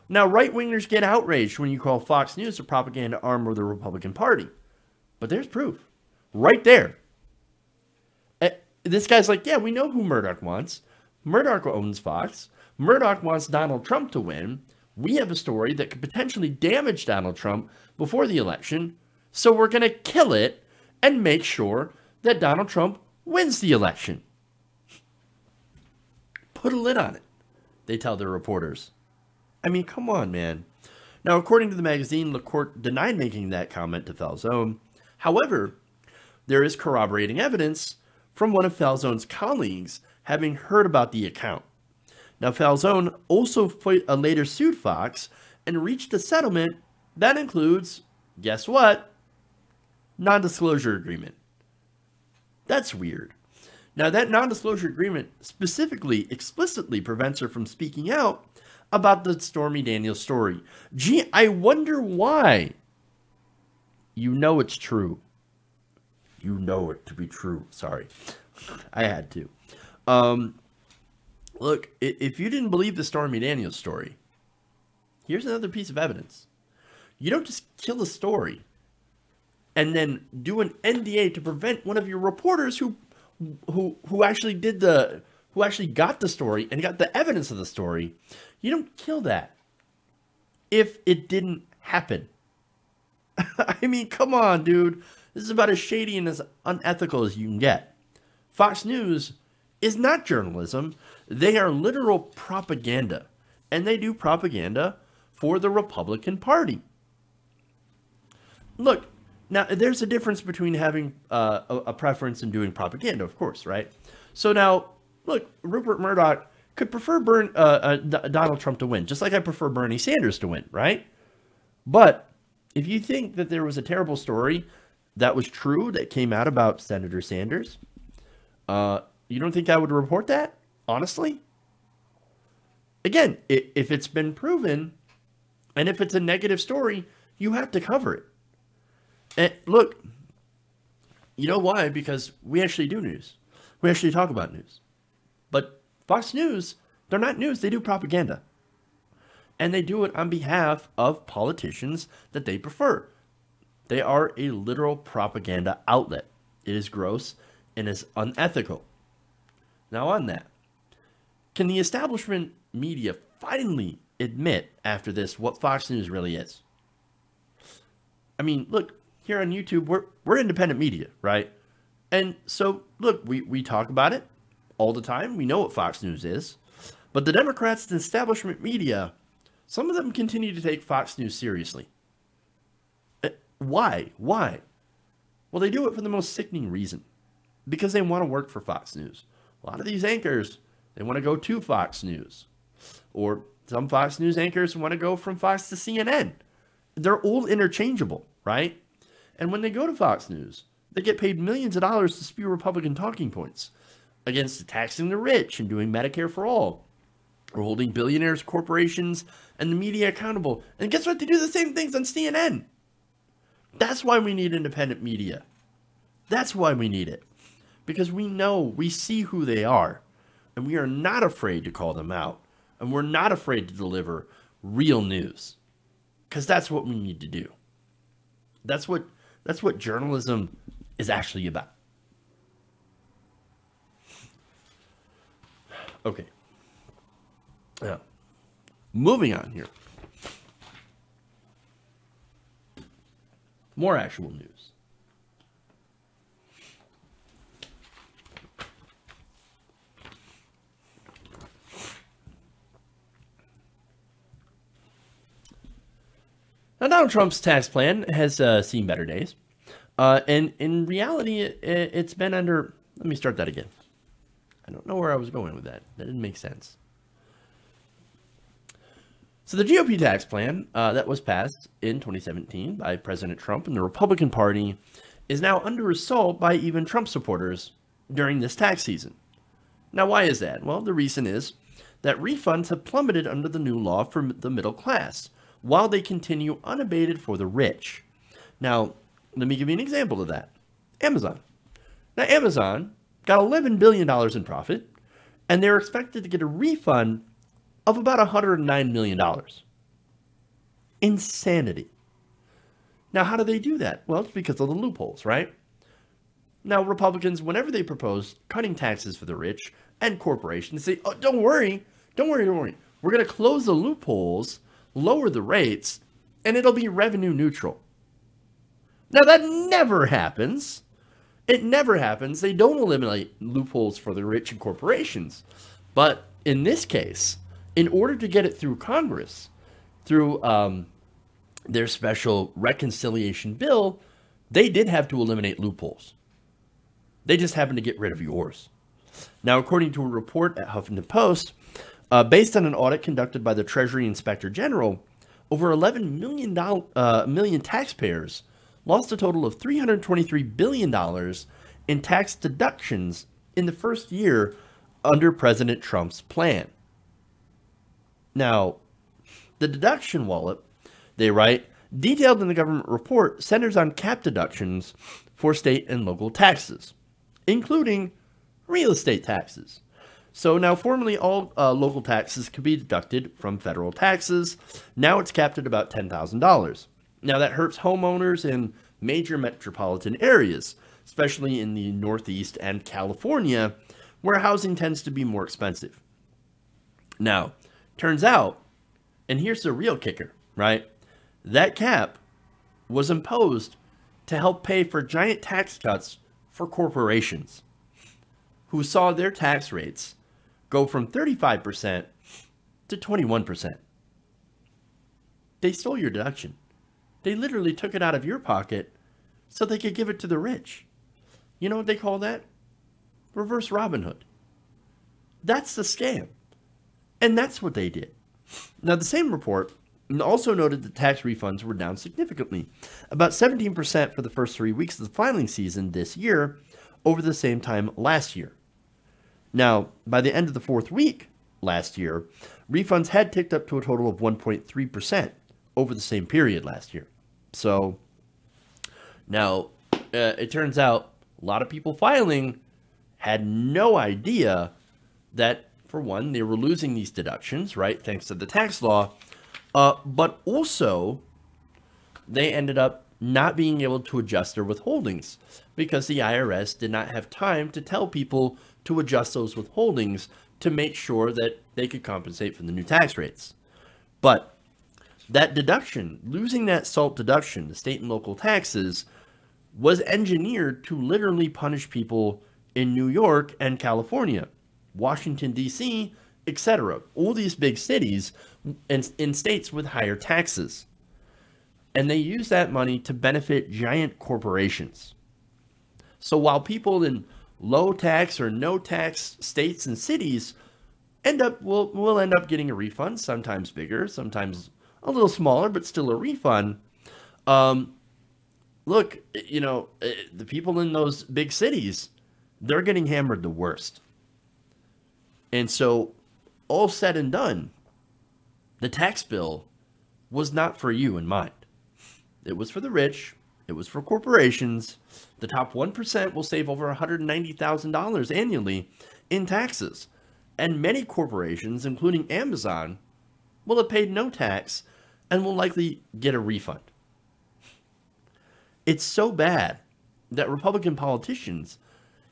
Now, right-wingers get outraged when you call Fox News a propaganda arm of the Republican Party. But there's proof. Right there. This guy's like, yeah, we know who Murdoch wants. Murdoch owns Fox. Murdoch wants Donald Trump to win. We have a story that could potentially damage Donald Trump before the election. So we're going to kill it and make sure that Donald Trump wins the election. Put a lid on it, they tell their reporters. I mean, come on, man. Now, according to the magazine, LaCourte denied making that comment to Falzone. However, there is corroborating evidence from one of Falzone's colleagues having heard about the account. Now, Falzone also later sued Fox and reached a settlement that includes, guess what? Non-disclosure agreement. That's weird. Now, that non-disclosure agreement explicitly prevents her from speaking out about the Stormy Daniels story. Gee, I wonder why. You know it's true. You know it to be true. Sorry. I had to. Look, if you didn't believe the Stormy Daniels story, here's another piece of evidence. You don't just kill a story and then do an NDA to prevent one of your reporters who actually got the story and got the evidence of the story. You don't kill that if it didn't happen. I mean, come on, dude. This is about as shady and as unethical as you can get. Fox News is not journalism. They are literal propaganda. And they do propaganda for the Republican Party. Look, now there's a difference between having a preference and doing propaganda, of course, right? So now, look, Rupert Murdoch could prefer Donald Trump to win, just like I prefer Bernie Sanders to win, right? But if you think that there was a terrible story that was true that came out about Senator Sanders, you don't think I would report that, honestly? Again, if it's been proven, and if it's a negative story, you have to cover it. And look, you know why? Because we actually do news. We actually talk about news. But Fox News, they're not news, they do propaganda. And they do it on behalf of politicians that they prefer. They are a literal propaganda outlet. It is gross and is unethical. Now on that, can the establishment media finally admit after this what Fox News really is? I mean, look, here on YouTube, we're independent media, right? And so, look, we talk about it all the time. We know what Fox News is. But the Democrats and establishment media, some of them continue to take Fox News seriously. Why? Why? Well, they do it for the most sickening reason. Because they want to work for Fox News. A lot of these anchors, they want to go to Fox News. Or some Fox News anchors want to go from Fox to CNN. They're all interchangeable, right? And when they go to Fox News, they get paid millions of dollars to spew Republican talking points against taxing the rich and doing Medicare for all, or holding billionaires, corporations, and the media accountable. And guess what? They do the same things on CNN. That's why we need independent media. That's why we need it. Because we know, we see who they are, and we are not afraid to call them out, and we're not afraid to deliver real news. Because that's what we need to do. That's what journalism is actually about. Okay. Now, moving on here. More actual news. Now, Donald Trump's tax plan has seen better days. And in reality, it's been under... Let me start that again. I don't know where I was going with that. That didn't make sense. So the GOP tax plan that was passed in 2017 by President Trump and the Republican Party is now under assault by even Trump supporters during this tax season. Now, why is that? Well, the reason is that refunds have plummeted under the new law for the middle class, while they continue unabated for the rich. Now, let me give you an example of that. Amazon. Now, Amazon got $11 billion in profit, and they're expected to get a refund of about $109 million. Insanity. Now, how do they do that? Well, it's because of the loopholes, right? Now, Republicans, whenever they propose cutting taxes for the rich and corporations, say, oh, don't worry. We're going to close the loopholes, lower the rates, and it'll be revenue neutral. Now, that never happens. It never happens. They don't eliminate loopholes for the rich and corporations. But in this case, in order to get it through Congress, through their special reconciliation bill, they did have to eliminate loopholes. They just happened to get rid of yours. Now, according to a report at Huffington Post, based on an audit conducted by the Treasury Inspector General, over 11 million taxpayers lost a total of $323 billion in tax deductions in the first year under President Trump's plan. Now, the deduction wallet, they write, detailed in the government report, centers on cap deductions for state and local taxes, including real estate taxes. So now, formerly, all local taxes could be deducted from federal taxes. Now it's capped at about $10,000. Now, that hurts homeowners in major metropolitan areas, especially in the Northeast and California, where housing tends to be more expensive. Now, turns out, and here's the real kicker, right? That cap was imposed to help pay for giant tax cuts for corporations who saw their tax rates go from 35% to 21%. They stole your deduction. They literally took it out of your pocket so they could give it to the rich. You know what they call that? Reverse Robin Hood. That's the scam. And that's what they did. Now, the same report also noted that tax refunds were down significantly, about 17% for the first 3 weeks of the filing season this year over the same time last year. Now, by the end of the fourth week last year, refunds had ticked up to a total of 1.3% over the same period last year. So, now, it turns out a lot of people filing had no idea that, for one, they were losing these deductions, right, thanks to the tax law, but also they ended up not being able to adjust their withholdings because the IRS did not have time to tell people to adjust those withholdings to make sure that they could compensate for the new tax rates. But that deduction, losing that SALT deduction, the state and local taxes, was engineered to literally punish people in New York and California, Washington, D.C., etc. All these big cities in states with higher taxes. And they use that money to benefit giant corporations. So while people in low tax or no tax states and cities will end up getting a refund, sometimes bigger, sometimes a little smaller, but still a refund. Look, you know, the people in those big cities, they're getting hammered the worst. And so, all said and done, the tax bill was not for you in mind. It was for the rich. It was for corporations. The top 1% will save over $190,000 annually in taxes. And many corporations, including Amazon, will have paid no tax and will likely get a refund. It's so bad that Republican politicians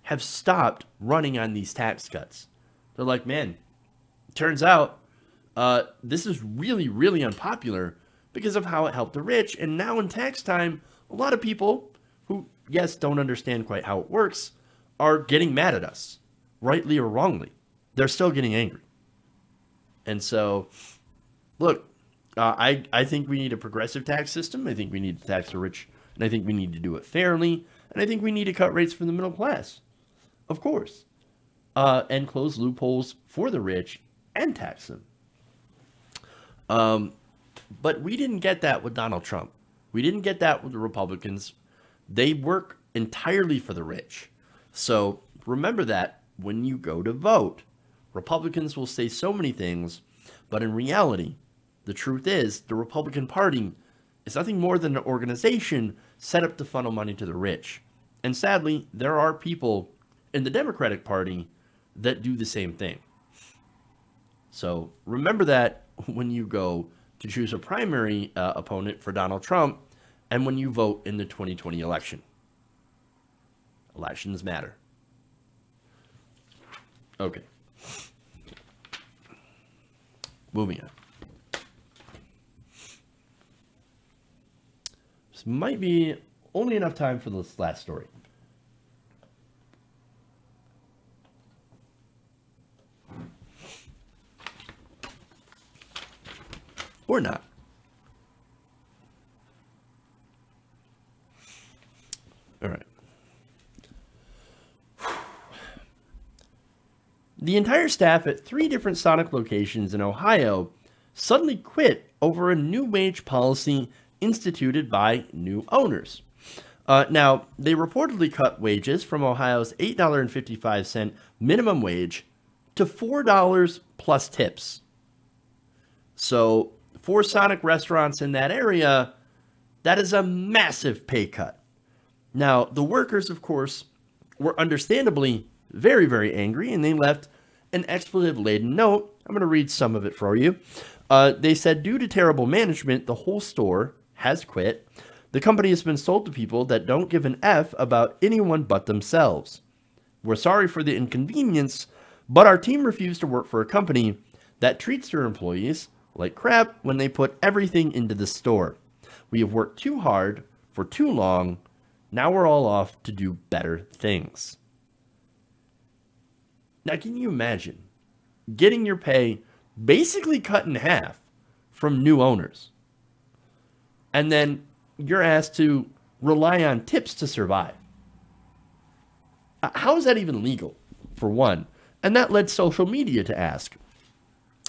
have stopped running on these tax cuts. They're like, man, it turns out this is really, really unpopular because of how it helped the rich. And now in tax time, a lot of people who, yes, don't understand quite how it works are getting mad at us, rightly or wrongly. They're still getting angry. And so, look, I think we need a progressive tax system. I think we need to tax the rich, and I think we need to do it fairly. And I think we need to cut rates for the middle class, of course, and close loopholes for the rich and tax them. But we didn't get that with Donald Trump. We didn't get that with the Republicans. They work entirely for the rich. So remember that when you go to vote. Republicans will say so many things, but in reality, the truth is the Republican Party is nothing more than an organization set up to funnel money to the rich. And sadly, there are people in the Democratic Party that do the same thing. So remember that when you go to choose a primary opponent for Donald Trump and when you vote in the 2020 election. Elections matter. Okay. Moving on. This might be only enough time for this last story. Or not. All right. The entire staff at 3 different Sonic locations in Ohio suddenly quit over a new wage policy instituted by new owners. Now, they reportedly cut wages from Ohio's $8.55 minimum wage to $4 plus tips. So, for Sonic restaurants in that area, that is a massive pay cut. Now, the workers, of course, were understandably very, very angry, and they left an expletive-laden note. I'm going to read some of it for you. They said, due to terrible management, the whole store has quit. The company has been sold to people that don't give an F about anyone but themselves. We're sorry for the inconvenience, but our team refused to work for a company that treats their employees like crap when they put everything into the store. We have worked too hard for too long. Now we're all off to do better things. Now, can you imagine getting your pay basically cut in half from new owners? And then you're asked to rely on tips to survive. How is that even legal, for one? And that led social media to ask.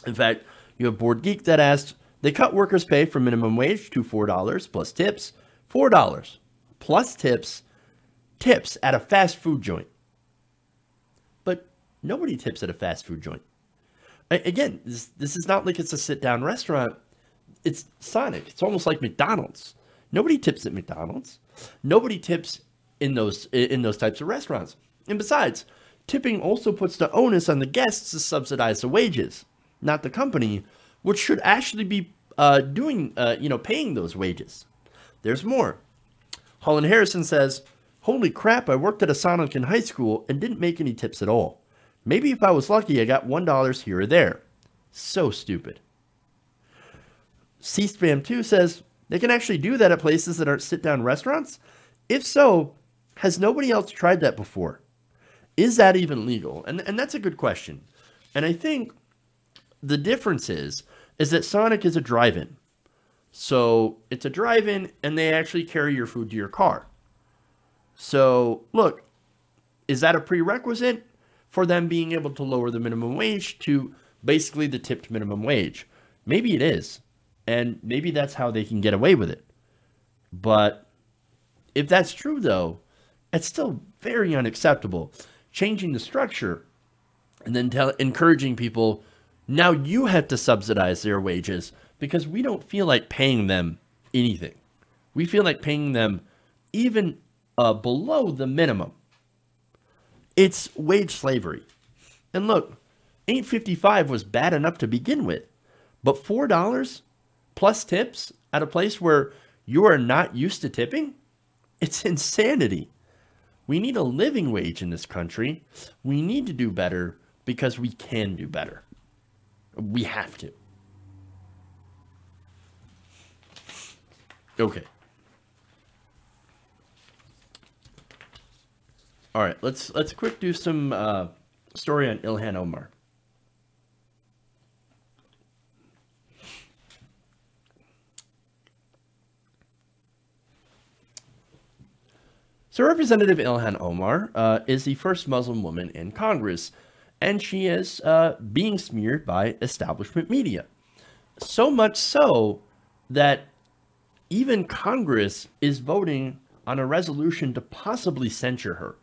In fact, you have Board Geek that asked, they cut workers' pay from minimum wage to $4 plus tips, $4 plus tips at a fast food joint. But nobody tips at a fast food joint. Again, this is not like it's a sit-down restaurant. It's Sonic. It's almost like McDonald's. Nobody tips at McDonald's. Nobody tips in those types of restaurants. And besides, tipping also puts the onus on the guests to subsidize the wages, not the company, which should actually be paying those wages. There's more. Holland Harrison says, holy crap, I worked at a Sonic in high school and didn't make any tips at all. Maybe if I was lucky, I got $1 here or there. So stupid. C-Spam2 says, they can actually do that at places that aren't sit-down restaurants? If so, has nobody else tried that before? Is that even legal? And that's a good question. And I think the difference is that Sonic is a drive-in. So it's a drive-in, and they actually carry your food to your car. So, look, is that a prerequisite for them being able to lower the minimum wage to basically the tipped minimum wage? Maybe it is. And maybe that's how they can get away with it. But if that's true, though, it's still very unacceptable. Changing the structure and then encouraging people, now you have to subsidize their wages because we don't feel like paying them anything. We feel like paying them even below the minimum. It's wage slavery. And look, $8.55 was bad enough to begin with, but $4 plus tips at a place where you are not used to tipping? It's insanity. We need a living wage in this country. We need to do better because we can do better. We have to. Okay. All right, let's quick do some story on Ilhan Omar. So Representative Ilhan Omar is the first Muslim woman in Congress, and she is being smeared by establishment media. So much so that even Congress is voting on a resolution to possibly censure her.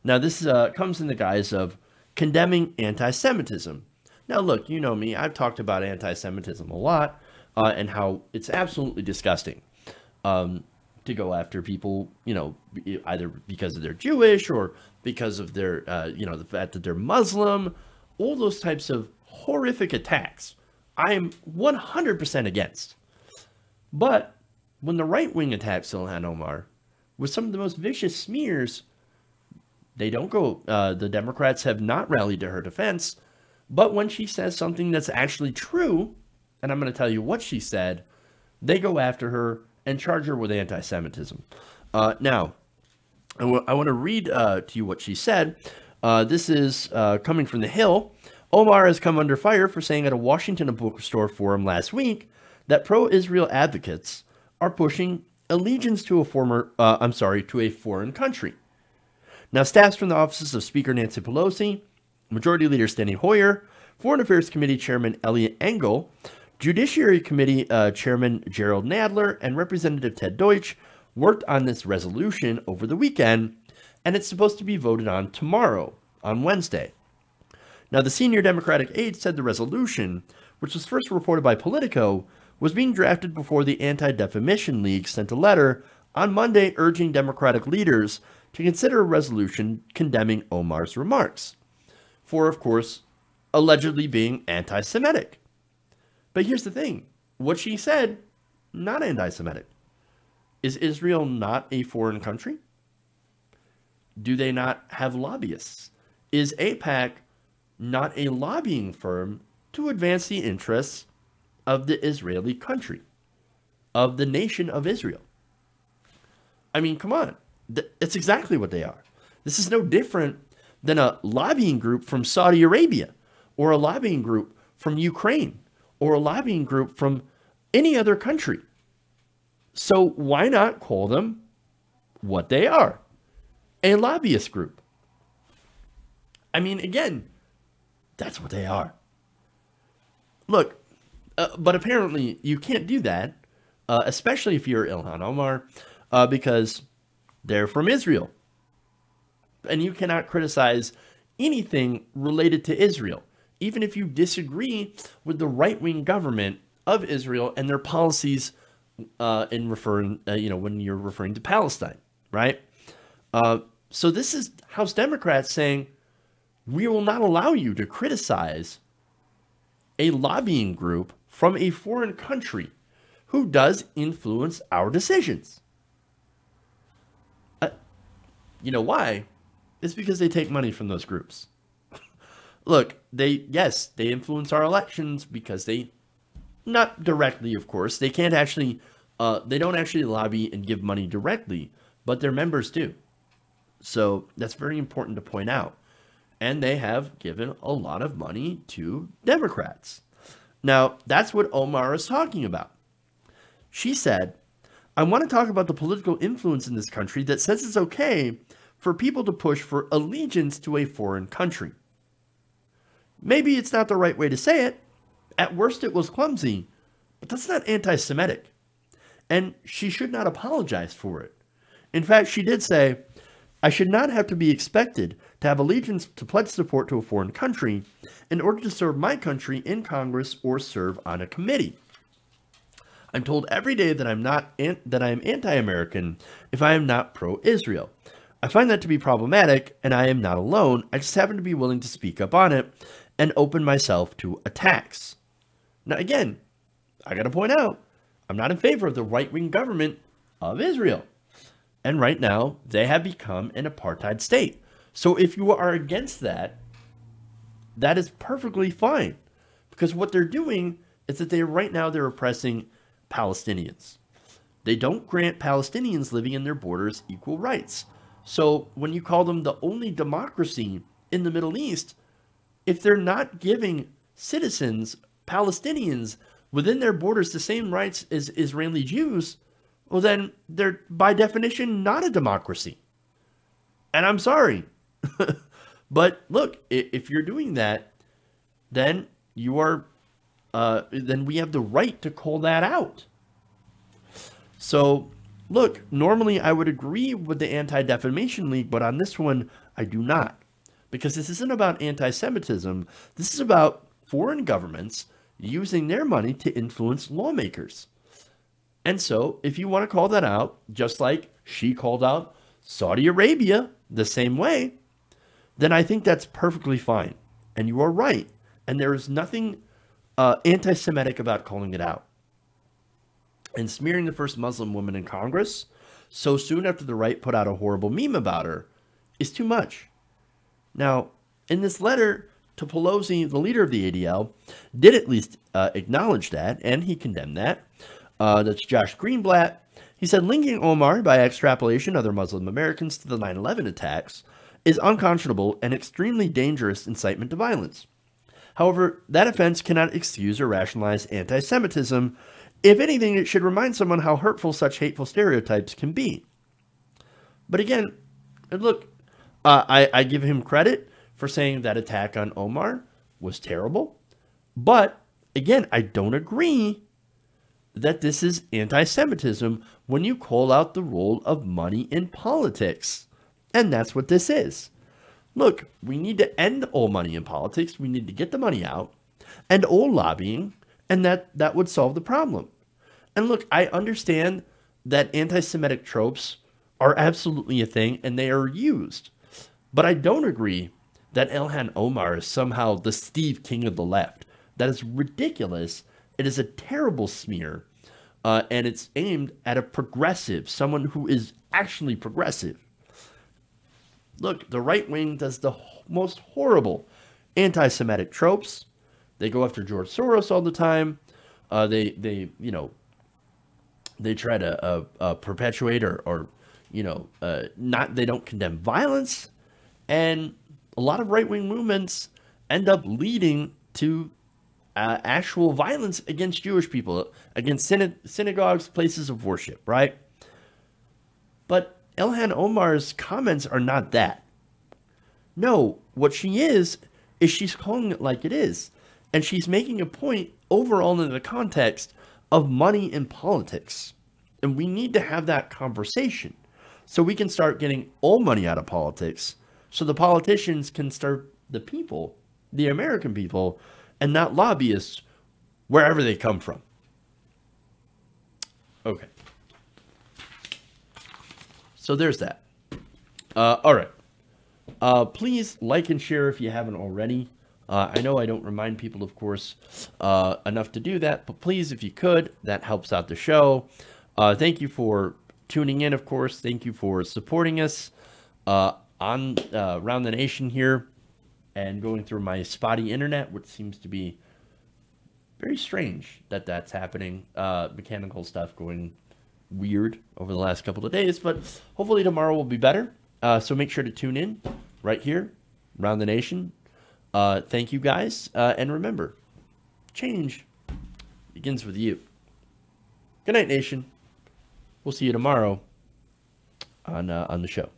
Now, this comes in the guise of condemning anti-Semitism. Now, look, you know me. I've talked about anti-Semitism a lot and how it's absolutely disgusting. To go after people, either because of they're Jewish or because of their, the fact that they're Muslim, all those types of horrific attacks, I am 100% against. But when the right wing attacks Ilhan Omar with some of the most vicious smears, they don't go, the Democrats have not rallied to her defense. But when she says something that's actually true, and I'm going to tell you what she said, they go after her and charge her with anti-Semitism. Now, I want to read to you what she said. This is coming from The Hill. Omar has come under fire for saying at a Washington bookstore forum last week that pro-Israel advocates are pushing allegiance to a foreign country. Now, staffs from the offices of Speaker Nancy Pelosi, Majority Leader Steny Hoyer, Foreign Affairs Committee Chairman Eliot Engel, Judiciary Committee Chairman Gerald Nadler, and Representative Ted Deutsch worked on this resolution over the weekend, and it's supposed to be voted on tomorrow, on Wednesday. Now, the senior Democratic aide said the resolution, which was first reported by Politico, was being drafted before the Anti-Defamation League sent a letter on Monday urging Democratic leaders to consider a resolution condemning Omar's remarks for, of course, allegedly being anti-Semitic. But here's the thing. What she said, not anti-Semitic. Is Israel not a foreign country? Do they not have lobbyists? Is AIPAC not a lobbying firm to advance the interests of the Israeli country, of the nation of Israel? I mean, come on. It's exactly what they are. This is no different than a lobbying group from Saudi Arabia or a lobbying group from Ukraine or a lobbying group from any other country. So why not call them what they are? A lobbyist group. I mean, again, that's what they are. Look, but apparently you can't do that, especially if you're Ilhan Omar, because they're from Israel. And you cannot criticize anything related to Israel, even if you disagree with the right-wing government of Israel and their policies in referring, when you're referring to Palestine, right? So this is House Democrats saying, we will not allow you to criticize a lobbying group from a foreign country who does influence our decisions. You know why? It's because they take money from those groups. Look, they influence our elections because they, not directly, of course, they can't actually, they don't actually lobby and give money directly, but their members do. So that's very important to point out. And they have given a lot of money to Democrats. Now, that's what Omar is talking about. She said, I want to talk about the political influence in this country that says it's okay for people to push for allegiance to a foreign country. Maybe it's not the right way to say it. At worst, it was clumsy, but that's not anti-Semitic. And she should not apologize for it. In fact, she did say, I should not have to be expected to have allegiance to pledge support to a foreign country in order to serve my country in Congress or serve on a committee. I'm told every day that I am anti-American if I am not pro-Israel. I find that to be problematic, and I am not alone. I just happen to be willing to speak up on it and open myself to attacks. Now, again, I got to point out, I'm not in favor of the right-wing government of Israel. And right now, they have become an apartheid state. So if you are against that, that is perfectly fine. Because what they're doing is that they're oppressing Palestinians. They don't grant Palestinians living in their borders equal rights. So when you call them the only democracy in the Middle East, if they're not giving citizens, Palestinians, within their borders the same rights as Israeli Jews, well, then they're, by definition, not a democracy. And I'm sorry. But look, if you're doing that, then you are, then we have the right to call that out. So, look, normally I would agree with the Anti-Defamation League, but on this one, I do not. Because this isn't about anti-Semitism. This is about foreign governments using their money to influence lawmakers. And so, if you want to call that out, just like she called out Saudi Arabia the same way, then I think that's perfectly fine. And you are right. And there is nothing anti-Semitic about calling it out. And smearing the first Muslim woman in Congress so soon after the right put out a horrible meme about her is too much. Now, in this letter to Pelosi, the leader of the ADL, did at least acknowledge that, and he condemned that. That's Josh Greenblatt. He said, linking Omar by extrapolation other Muslim Americans to the 9/11 attacks is unconscionable and extremely dangerous incitement to violence. However, that offense cannot excuse or rationalize anti-Semitism. If anything, it should remind someone how hurtful such hateful stereotypes can be. But again, look, I give him credit for saying that attack on Omar was terrible. But again, I don't agree that this is anti-Semitism when you call out the role of money in politics. And that's what this is. Look, we need to end all money in politics. We need to get the money out and all lobbying, and that would solve the problem. And look, I understand that anti-Semitic tropes are absolutely a thing and they are used. But I don't agree that Ilhan Omar is somehow the Steve King of the left. That is ridiculous. It is a terrible smear, and it's aimed at a progressive, someone who is actually progressive. Look, the right wing does the most horrible anti-Semitic tropes. They go after George Soros all the time. They try to perpetuate or they don't condemn violence, and a lot of right-wing movements end up leading to actual violence against Jewish people, against synagogues, places of worship, right? But Ilhan Omar's comments are not that. No, what she is she's calling it like it is. And she's making a point overall in the context of money in politics. And we need to have that conversation so we can start getting all money out of politics, so the politicians can serve the people, the American people, and not lobbyists wherever they come from. Okay. So there's that. All right. Please like and share if you haven't already. I know I don't remind people, of course, enough to do that, but please, if you could, that helps out the show. Thank you for tuning in, of course. Thank you for supporting us on Round the Nation here and going through my spotty internet, which seems to be very strange that that's happening. Mechanical stuff going weird over the last couple of days, but hopefully tomorrow will be better. So make sure to tune in right here, Round the Nation. Thank you guys. And remember, change begins with you. Good night, Nation. We'll see you tomorrow on the show.